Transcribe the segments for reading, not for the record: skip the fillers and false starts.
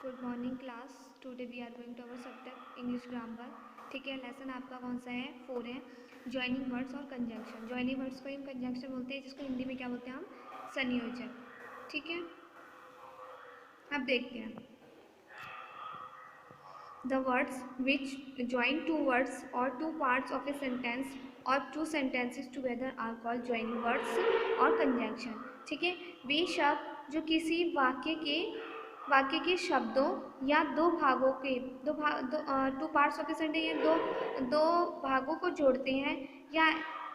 Good morning class. Today we are going to our subject English grammar. ठीक है, lesson आपका कौन सा है? 4 है। ज्वाइनिंग वर्ड्स और कंजंक्शन। ज्वाइनिंग वर्ड्स को हम कंजंक्शन बोलते हैं, जिसको हिंदी में क्या बोलते हैं हम? संयोजन। ठीक है, अब देखते हैं। The words which join two words or two parts of a sentence or two sentences together are called joining words और conjunction। ठीक है, वे शब्द जो किसी वाक्य के शब्दों या दो भागों के to parts of a sentence या दो भागों को जोड़ते हैं, या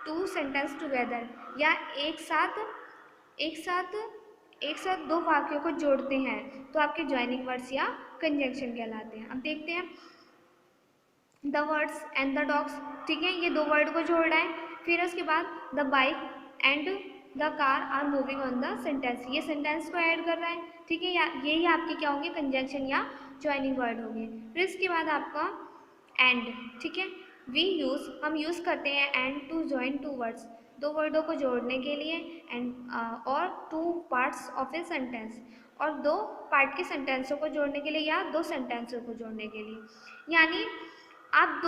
टू सेंटेंस टुगेदर, या एक साथ एक साथ एक साथ दो वाक्यों को जोड़ते हैं, तो आपके ज्वाइनिंग वर्ड्स या कंजंक्शन कहलाते हैं। अब देखते हैं the words and the dogs. ठीक है, ये दो वर्ड को जोड़ रहा है। फिर उसके बाद the bike and the car are moving on the sentence, ये सेंटेंस को ऐड कर रहा है। ठीक है, या यही आपके क्या होंगे? कंजंक्शन या ज्वाइनिंग वर्ड होंगे। फिर इसके बाद आपका एंड। ठीक है, हम यूज़ करते हैं and to join two words, दो वर्डों को जोड़ने के लिए, एंड और two parts of a sentence, और दो पार्ट के सेंटेंसों को जोड़ने के लिए, या दो सेंटेंसों को जोड़ने के लिए। यानी आप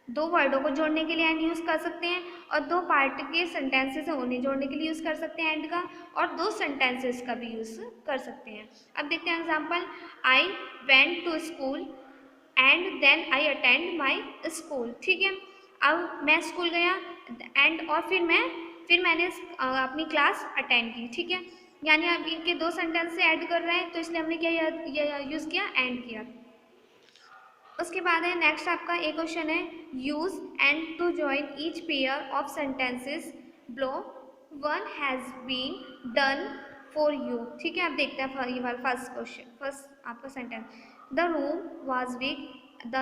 दो वर्डों को जोड़ने के लिए एंड यूज़ कर सकते हैं, और दो पार्ट के सेंटेंसेस हैं उन्हें जोड़ने के लिए यूज़ कर सकते हैं एंड का, और दो सेंटेंसेस का भी यूज़ कर सकते हैं। अब देखते हैं example. I went to school and then I attend my school. ठीक है, अब मैं स्कूल गया एंड और फिर मैंने अपनी क्लास अटेंड की। ठीक है, यानी अब इनके दो सेंटेंस से ऐड कर रहे हैं, तो इसलिए हमने क्या यूज़ किया? एंड किया। उसके बाद है नेक्स्ट आपका एक क्वेश्चन है, use and to join each pair of sentences below one has been done for you. ठीक है, अब देखते हैं ये वाला फर्स्ट क्वेश्चन, फर्स्ट आपका sentence. The room was big, the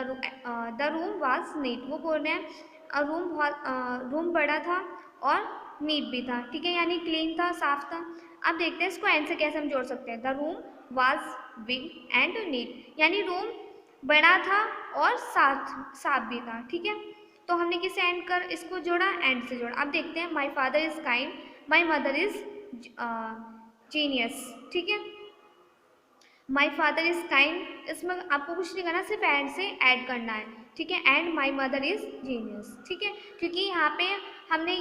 room was neat. वो बोल रहे हैं रूम बड़ा था और नीट भी था। ठीक है, यानी क्लीन था, साफ था। अब देखते हैं इसको एंड से कैसे हम जोड़ सकते हैं। The room was big and neat, यानी रूम बड़ा था और साफ भी था। ठीक है, तो हमने किसे एंड कर इसको जोड़ा? एंड से जोड़ा। अब देखते हैं, my father is kind, my mother is genius. ठीक है, माई फादर इज काइंड, इसमें आपको कुछ नहीं करना, सिर्फ एंड से ऐड करना है। ठीक है, and my mother is genius. ठीक है, क्योंकि यहाँ पे हमने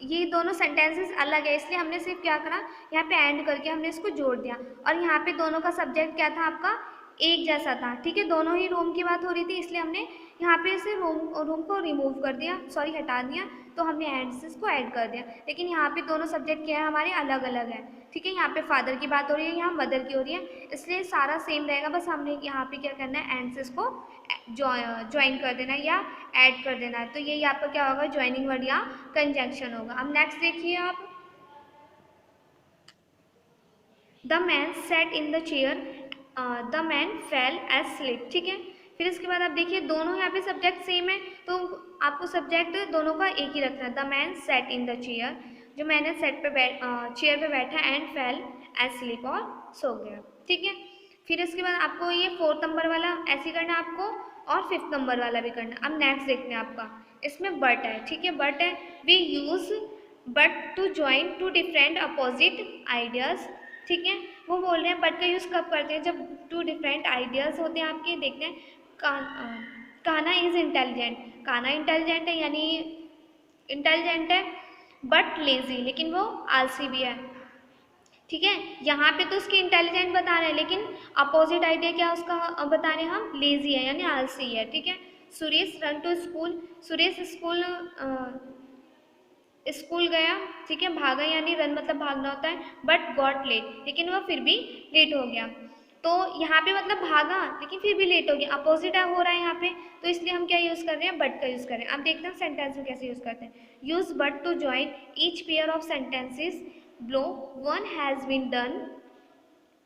ये दोनों सेंटेंसेस अलग है, इसलिए हमने सिर्फ क्या करा, यहाँ पे एंड करके हमने इसको जोड़ दिया। और यहाँ पे दोनों का सब्जेक्ट क्या था आपका? एक जैसा था। ठीक है, दोनों ही रूम की बात हो रही थी, इसलिए हमने यहाँ पे से रूम को रिमूव कर दिया, सॉरी हटा दिया, तो हमने एंड से इसको ऐड कर दिया। लेकिन यहाँ पे दोनों सब्जेक्ट क्या है हमारे? अलग अलग है। ठीक है, यहाँ पे फादर की बात हो रही है, यहाँ मदर की हो रही है, इसलिए सारा सेम रहेगा, बस हमने यहाँ पे क्या करना है? एंड से इसको ज्वाइन कर देना है या ऐड कर देना है। तो यही आपका क्या होगा? ज्वाइनिंग वर्ड या कंजंक्शन होगा। अब नेक्स्ट देखिए आप, the man set in the chair, the man fail asleep. ठीक है, फिर इसके बाद आप देखिए दोनों यहाँ पे सब्जेक्ट सेम है, तो आपको सब्जेक्ट दोनों का एक ही रखना है। The man set in the chair, जो मैंने चेयर पे बैठा एंड फेल एस्लीप, और सो गया। ठीक है, फिर इसके बाद आपको ये 4th नंबर वाला ऐसे करना है आपको, और 5th नंबर वाला भी करना। अब नेक्स्ट देखते हैं आपका, इसमें बट है। ठीक है, बट है, we use but to join two different opposite ideas. ठीक है, वो बोल रहे हैं बट का यूज़ कब करते हैं? जब टू डिफरेंट आइडियाज़ होते हैं आपके। देखते हैं, Kanha is intelligent, Kanha intelligent है, यानी इंटेलिजेंट है बट लेजी, लेकिन वो आलसी भी है। ठीक है, यहाँ पे तो उसकी इंटेलिजेंट बता रहे हैं, लेकिन अपोजिट आइडिया क्या उसका बता रहे हैं हम? लेजी है, यानी आलसी है। ठीक है, Suresh run to school, Suresh school गया। ठीक है, भागा, यानी रन मतलब भागना होता है, बट गॉट लेट, लेकिन वह फिर भी लेट हो गया। तो यहाँ पे मतलब भागा लेकिन फिर भी लेट हो गया, अपोजिट हो रहा है यहाँ पे, तो इसलिए हम क्या यूज़ कर रहे हैं? बट का यूज़ कर रहे हैं। अब देखते हैं सेंटेंस में कैसे यूज़ करते हैं। Use but to join each pair of sentences below one has been done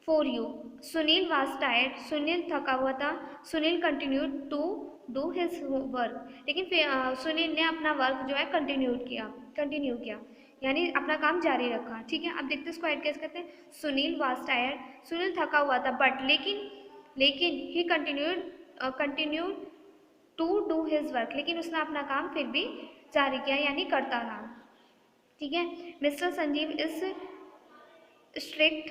for you. Sunil was tired, Sunil थका हुआ था, Sunil continued to do his work, लेकिन फिर सुनील ने अपना वर्क जो है कंटिन्यू किया, यानी अपना काम जारी रखा। ठीक है, अब देखते हैं इसको ऐड कैसे करते हैं। सुनील वाज टायर्ड, सुनील थका हुआ था, बट लेकिन he continued to do his work, लेकिन उसने अपना काम फिर भी जारी किया, यानी करता रहा। ठीक है, mister Sanjeev is strict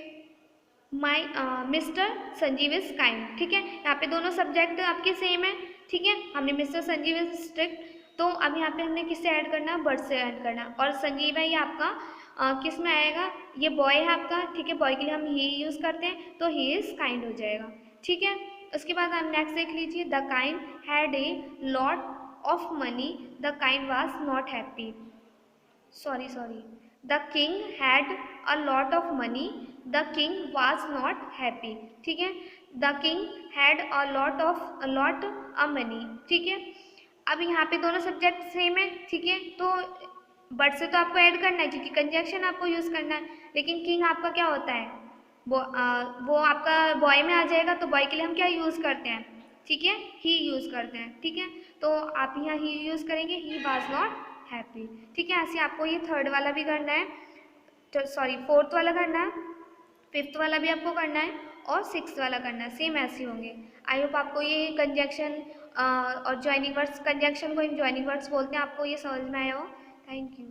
my mister Sanjeev is kind. ठीक है, यहाँ पे दोनों सब्जेक्ट आपके सेम है। ठीक है, हमने मिस्टर संजीव इज स्ट्रिक्ट, तो अब यहाँ पे हमने किससे ऐड करना है, बर्ड से ऐड करना है। और संजीव है ये आपका किस में आएगा, ये बॉय है आपका। ठीक है, बॉय के लिए हम ही यूज़ करते हैं, तो ही इज़ काइंड हो जाएगा। ठीक है, उसके बाद आप नेक्स्ट देख लीजिए, the kind had a lot of money, the kind was not happy. Sorry, the king had a lot of money, the king was not happy. ठीक है, the king had a lot a money. ठीक है, अब यहाँ पे दोनों subject same है। ठीक है, तो बट से तो आपको ऐड करना है क्योंकि कंजक्शन आपको यूज़ करना है, लेकिन किंग आपका क्या होता है, वो आपका बॉय में आ जाएगा, तो बॉय के लिए हम क्या यूज़ करते हैं, ठीक है, ही यूज़ करते हैं। ठीक है, तो आप यहाँ ही यूज़ करेंगे, ही वाज नॉट हैप्पी। ठीक है, ऐसे आपको ये थर्ड वाला भी करना है, तो सॉरी फोर्थ वाला करना है, फिफ्थ वाला भी आपको करना है और सिक्स्थ वाला करना है, सेम ऐसे होंगे। आई होप आपको ये कंजक्शन और ज्वाइनिंग वर्ड्स, कंजक्शन को इन ज्वाइनिंग वर्ड्स बोलते हैं, आपको ये समझ में आया हो। Thank you.